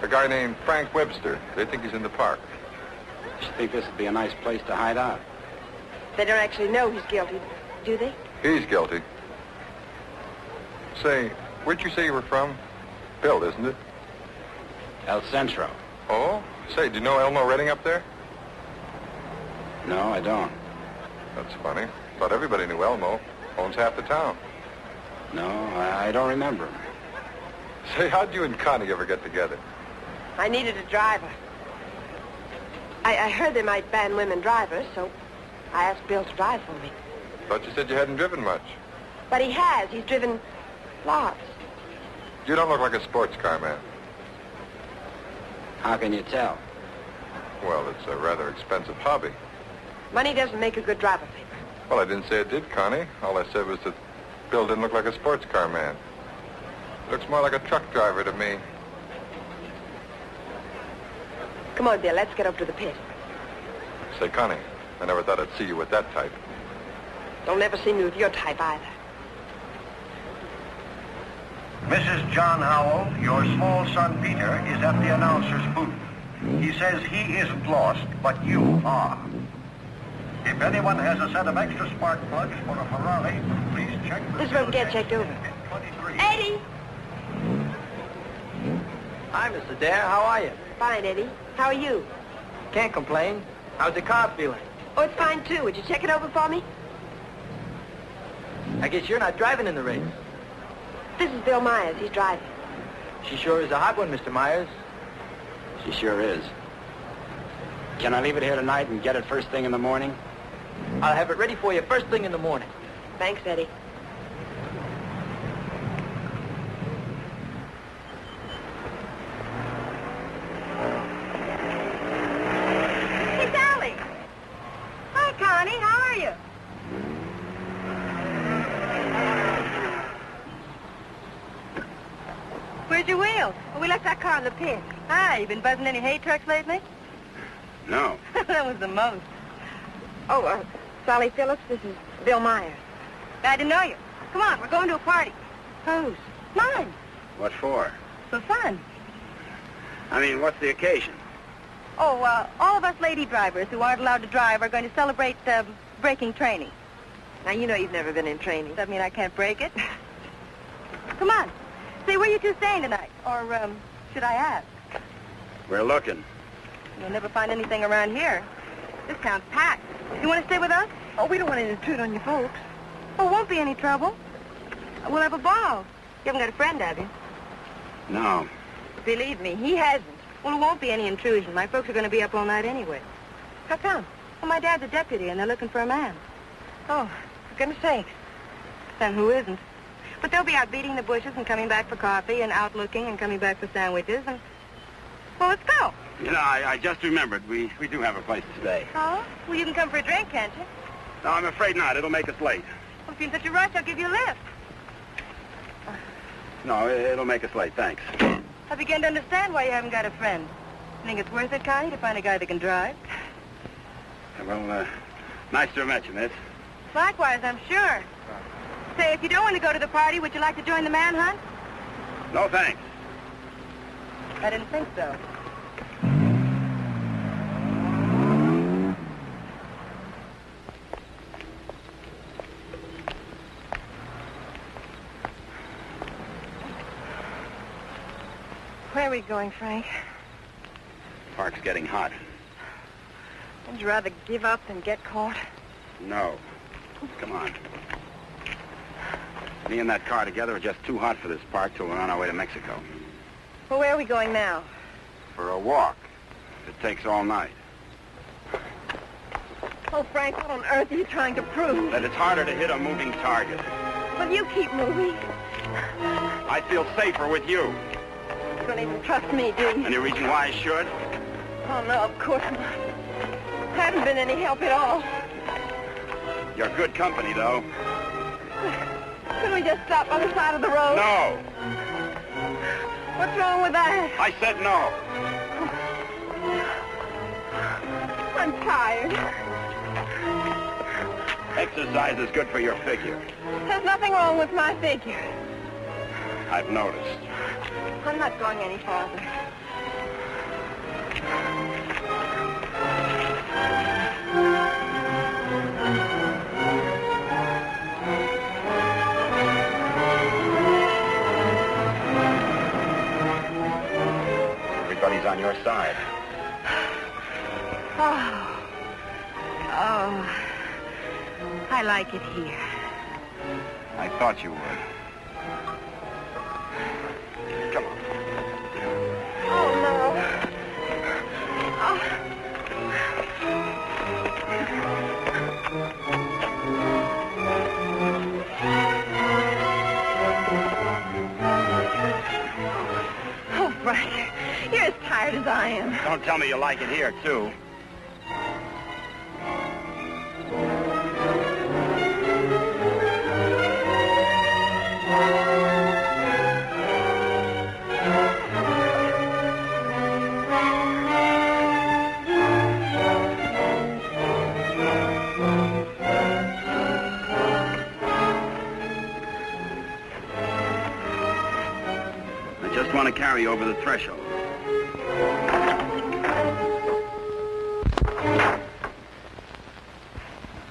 A guy named Frank Webster. They think he's in the park. You think this would be a nice place to hide out? They don't actually know he's guilty, do they? He's guilty. Say, where'd you say you were from? Bill, isn't it? El Centro. Oh? Say, do you know Elmo Redding up there? No, I don't. That's funny. Thought everybody knew Elmo. Owns half the town. No, I don't remember him. Say, how'd you and Connie ever get together? I needed a driver. I heard they might ban women drivers, so I asked Bill to drive for me. Thought you said you hadn't driven much. But he has. He's driven lots. You don't look like a sports car man. How can you tell? Well, it's a rather expensive hobby. Money doesn't make a good driver, Paper. Well, I didn't say it did, Connie. All I said was that Bill didn't look like a sports car man. Looks more like a truck driver to me. Come on, Bill, let's get up to the pit. Say, Connie, I never thought I'd see you with that type. Don't ever see me with your type either. Mrs. John Howell, your small son Peter is at the announcer's booth. He says he isn't lost, but you are. If anyone has a set of extra spark plugs for a Ferrari, please check. This is where we get checked over. Eddie! Hi, Mr. Dare. How are you? Fine, Eddie. How are you? Can't complain. How's the car feeling? Oh, it's fine, too. Would you check it over for me? I guess you're not driving in the race. This is Bill Myers. He's driving. She sure is a hot one, Mr. Myers. She sure is. Can I leave it here tonight and get it first thing in the morning? I'll have it ready for you first thing in the morning. Thanks, Eddie. Hey, Sally. Hi, Connie. How are you? car in the pit. Hi, you been buzzing any hay trucks lately? No. That was the most. Oh, Sally Phillips, this is Bill Myers. Glad to know you. Come on, we're going to a party. Whose? Mine. What for? For fun. I mean, what's the occasion? Oh, all of us lady drivers who aren't allowed to drive are going to celebrate braking training. Now, you know you've never been in training. Does that mean I can't break it? Come on. Say, where you two staying tonight? Or, should I ask? We're looking. You'll never find anything around here. This town's packed. You want to stay with us? Oh, we don't want to intrude on your folks. Oh, won't be any trouble. We'll have a ball. You haven't got a friend, have you? No. Believe me, he hasn't. Well, it won't be any intrusion. My folks are going to be up all night anyway. How come? Well, my dad's a deputy, and they're looking for a man. Oh, for goodness sakes. Then who isn't? But they'll be out beating the bushes and coming back for coffee and out looking and coming back for sandwiches and... Well, let's go. You know, I just remembered. We do have a place to stay. Oh? Well, you can come for a drink, can't you? No, I'm afraid not. It'll make us late. Well, if you're in such a rush, I'll give you a lift. No, it'll make us late. Thanks. I begin to understand why you haven't got a friend. You think it's worth it, Connie, to find a guy that can drive? Well, nice to have met you, miss. Likewise, I'm sure. Say, if you don't want to go to the party, would you like to join the manhunt? No, thanks. I didn't think so. Where are we going, Frank? Park's getting hot. Would you rather give up than get caught? No. Come on. Me and that car together are just too hot for this park till we're on our way to Mexico. Well, where are we going now? For a walk. It takes all night. Oh, Frank, what on earth are you trying to prove? That it's harder to hit a moving target. Well, you keep moving. I feel safer with you. You don't even trust me, do you? Any reason why I should? Oh, no, of course not. Haven't been any help at all. You're good company, though. Couldn't we just stop on the side of the road? No. What's wrong with that? I said no. I'm tired. Exercise is good for your figure. There's nothing wrong with my figure. I've noticed. I'm not going any farther. Everybody's on your side. Oh, I like it here. I thought you would. Come on. Oh, no. Oh. Oh, Frank, you're as tired as I am. Don't tell me you like it here, too. I just want to carry you over the threshold.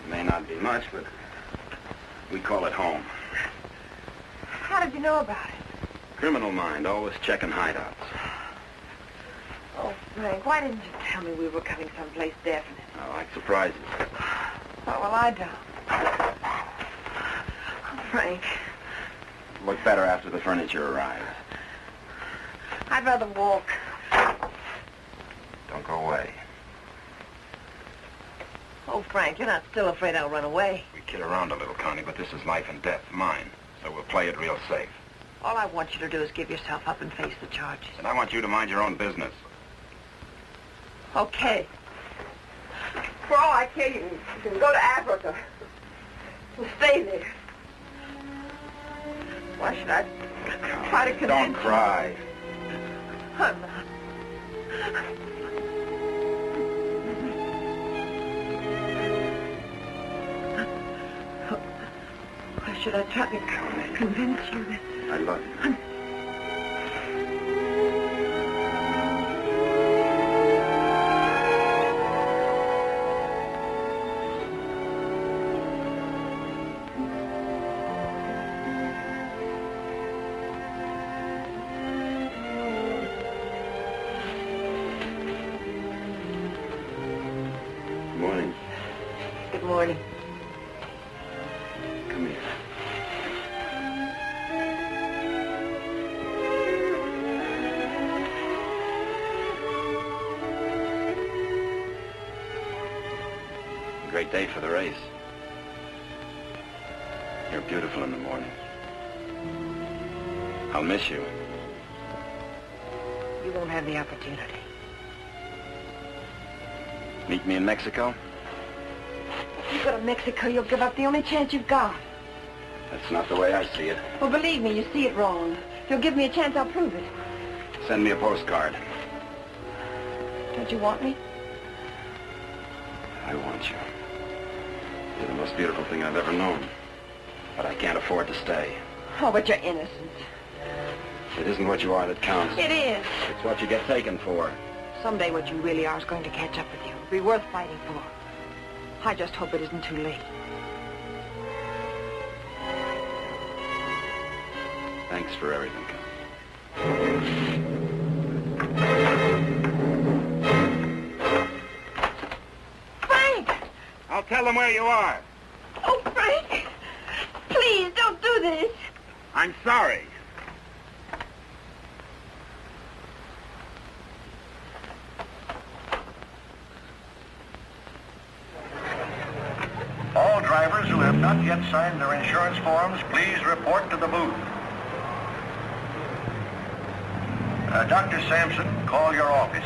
It may not be much, but we call it home. How did you know about it? Criminal mind, always checking hideouts. Oh, Frank, why didn't you tell me we were coming someplace definite? I like surprises. Oh, well, I don't. Oh, Frank, Look better after the furniture arrives. I'd rather walk. Don't go away. Oh, Frank, you're not still afraid I'll run away. We kid around a little, Connie, but this is life and death, mine. So we'll play it real safe. All I want you to do is give yourself up and face the charges. And I want you to mind your own business. Okay. For all I care, you can go to Africa. And stay there. Why should I try to convince Don't cry. you? I'm not. Why should I try to convince you that... I love you. Morning. Good morning. Come here. Great day for the race. You're beautiful in the morning. I'll miss you. You won't have the opportunity. Meet me in Mexico? If you go to Mexico, you'll give up the only chance you've got. That's not the way I see it. Well, believe me, you see it wrong. If you'll give me a chance, I'll prove it. Send me a postcard. Don't you want me? I want you. You're the most beautiful thing I've ever known. But I can't afford to stay. Oh, but you're innocent. It isn't what you are that counts. It is. It's what you get taken for. Someday what you really are is going to catch up with you. It'll be worth fighting for. I just hope it isn't too late. Thanks for everything. Frank! I'll tell them where you are. Oh, Frank! Please, don't do this. I'm sorry. All drivers who have not yet signed their insurance forms, please report to the booth. Dr. Sampson, call your office.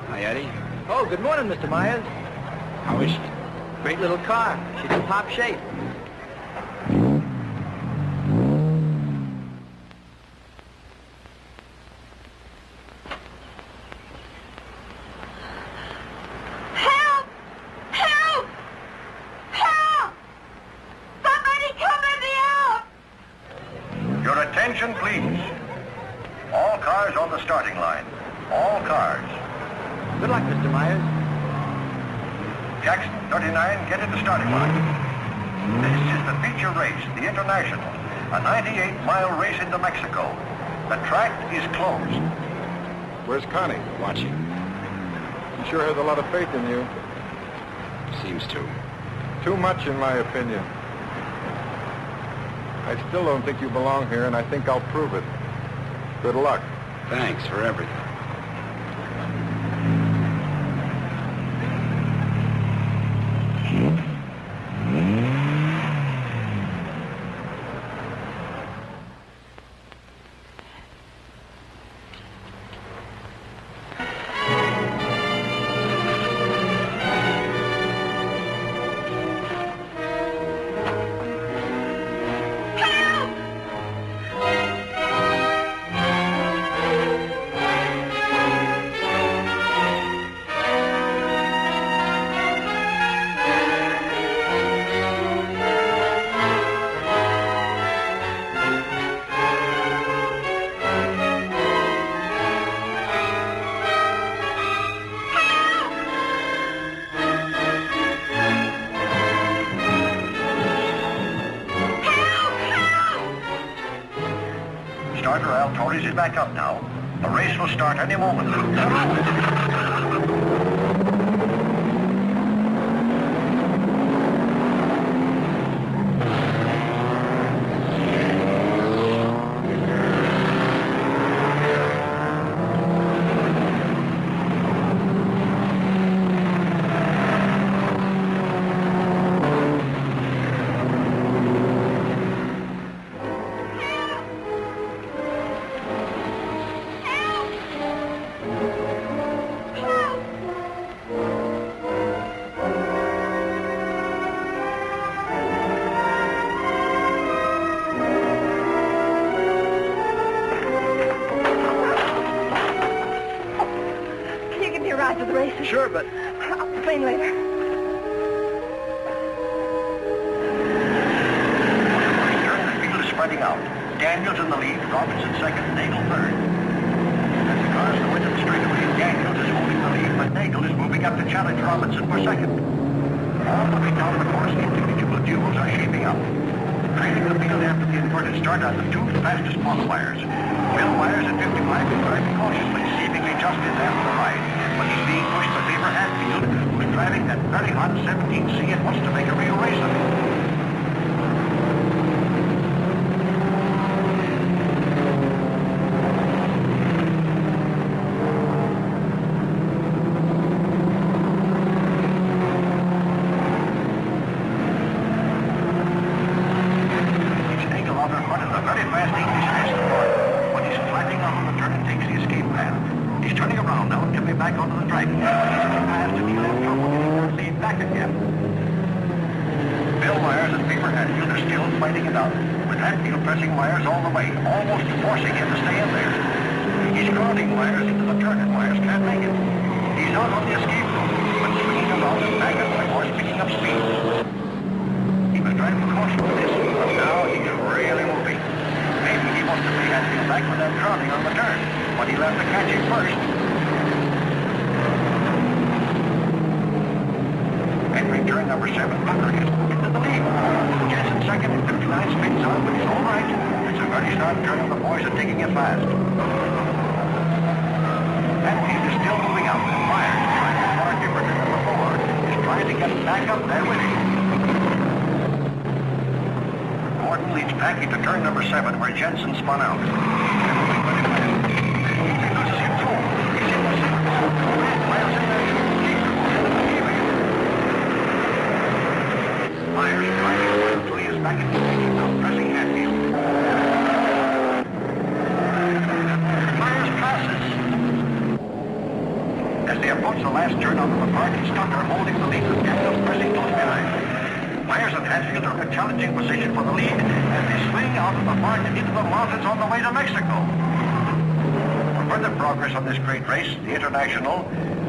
Hi, Eddie. Oh, good morning, Mr. Myers. How is she? Great little car. She's in top shape. Help! Help! Help! Somebody come let me out! Your attention, please. All cars on the starting line. All cars. Good luck, Mr. Myers. Jackson, 39, get in the starting line. This is the feature race, the International, a 98-mile race into Mexico. The track is closed. Where's Connie? Watching. She sure has a lot of faith in you. Seems to. Too much, in my opinion. I still don't think you belong here, and I think I'll prove it. Good luck. Thanks for everything. Starter Al Torres is back up now. The race will start any moment. Sure, but... I'll explain later. The field is spreading out. Daniels in the lead, Robinson second, Nagel third. As the cars go into the straightaway, Daniels is holding the lead, but Nagel is moving up to challenge Robinson for second. All looking down the course, individual duels are shaping up. Trailing the field after the inverted start are the two fastest qualifiers. Bill Myers at 55 is driving cautiously, seemingly just in after the ride. But he's being pushed by Beaver Hatfield, who's driving that very hot 17C and wants to make a real race of it.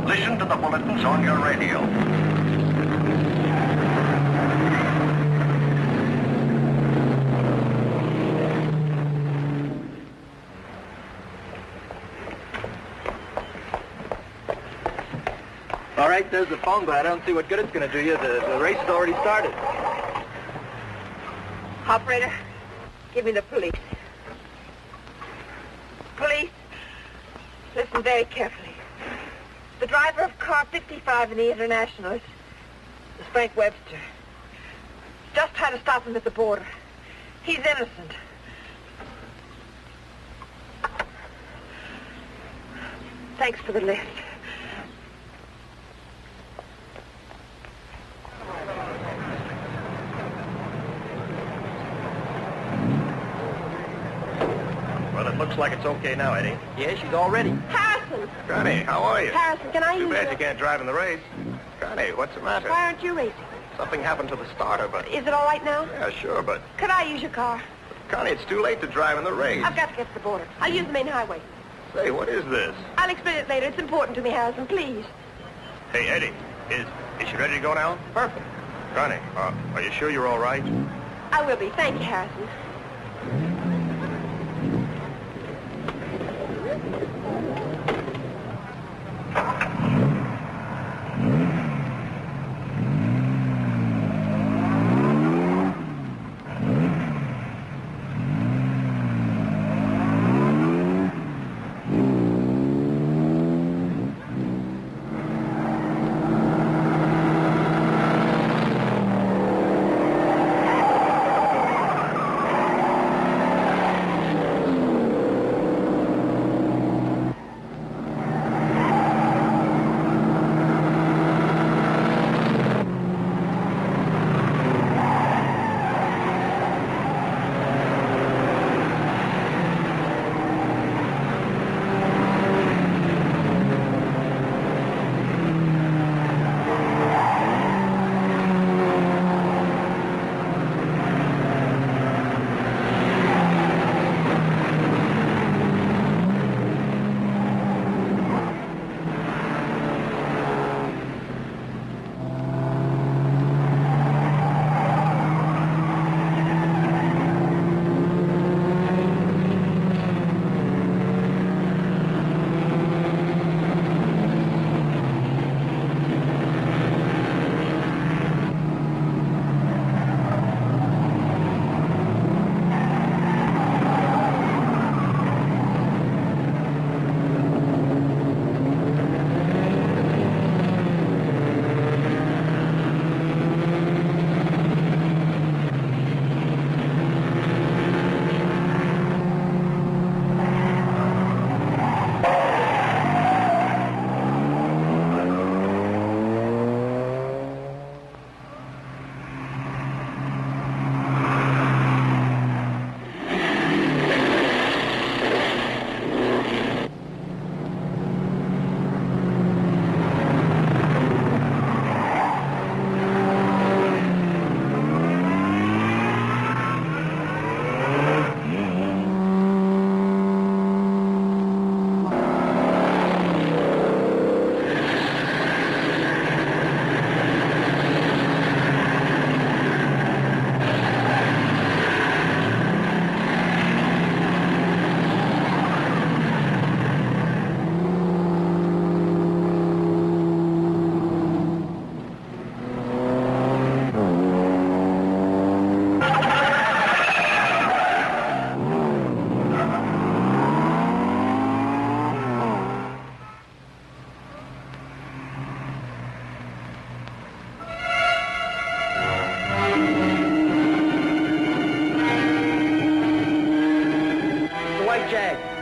Listen to the bulletins on your radio. All right, there's the phone, but I don't see what good it's going to do you. The race has already started. Operator, give me the police. Police, listen very carefully. The driver of car 55 in the International is Frank Webster. Just tried to stop him at the border. He's innocent. Thanks for the lift. Well, it looks like it's okay now, Eddie. Yeah, she's all ready. Harrison! Connie, how are you? Harrison, can I use Too bad your... you can't drive in the race. Connie, what's the matter? Why aren't you racing? Something happened to the starter, but... Is it all right now? Yeah, sure, but... Could I use your car? Connie, it's too late to drive in the race. I've got to get to the border. I'll use the main highway. Say, what is this? I'll explain it later. It's important to me, Harrison, please. Hey, Eddie, is she ready to go now? Perfect. Connie, are you sure you're all right? I will be. Thank you, Harrison.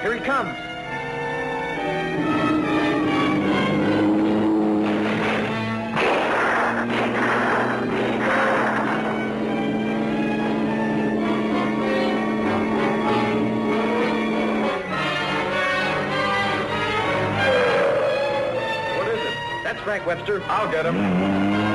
Here he comes. What is it? That's Frank Webster. I'll get him.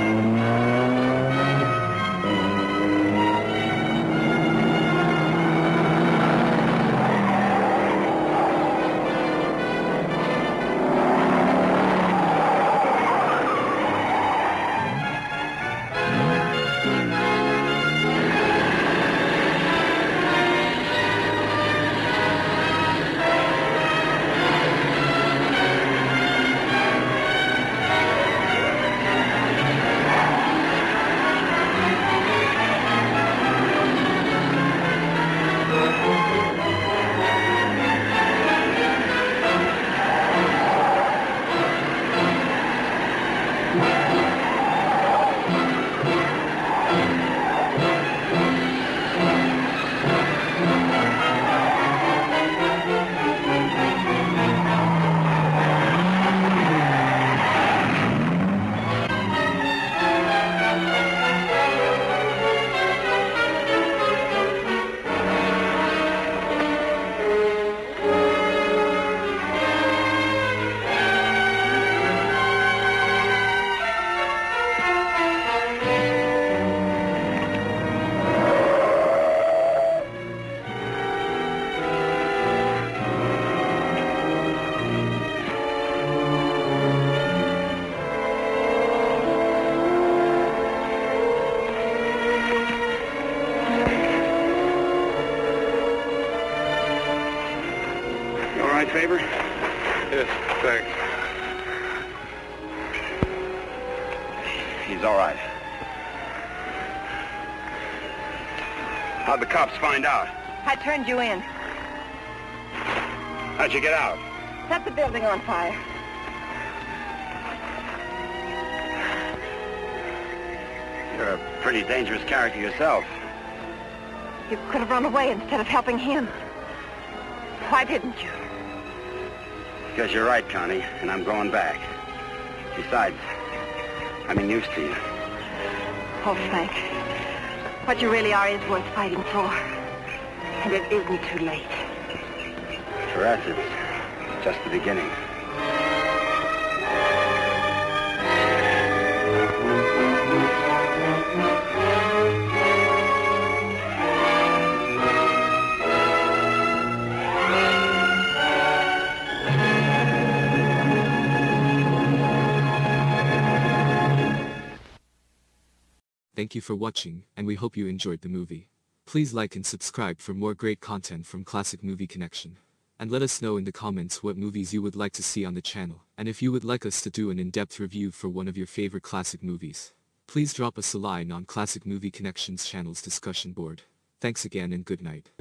Favor? Yes, thanks. He's all right. How'd the cops find out? I turned you in. How'd you get out? Set the building on fire. You're a pretty dangerous character yourself. You could have run away instead of helping him. Why didn't you? Because you're right, Connie, and I'm going back. Besides, I'm used to you. Oh, Frank. What you really are is worth fighting for. And it isn't too late. For us, it's just the beginning. Thank you for watching, and we hope you enjoyed the movie. Please like and subscribe for more great content from Classic Movie Connection. And let us know in the comments what movies you would like to see on the channel, and if you would like us to do an in-depth review for one of your favorite classic movies. Please drop us a line on Classic Movie Connection's channel's discussion board. Thanks again and good night.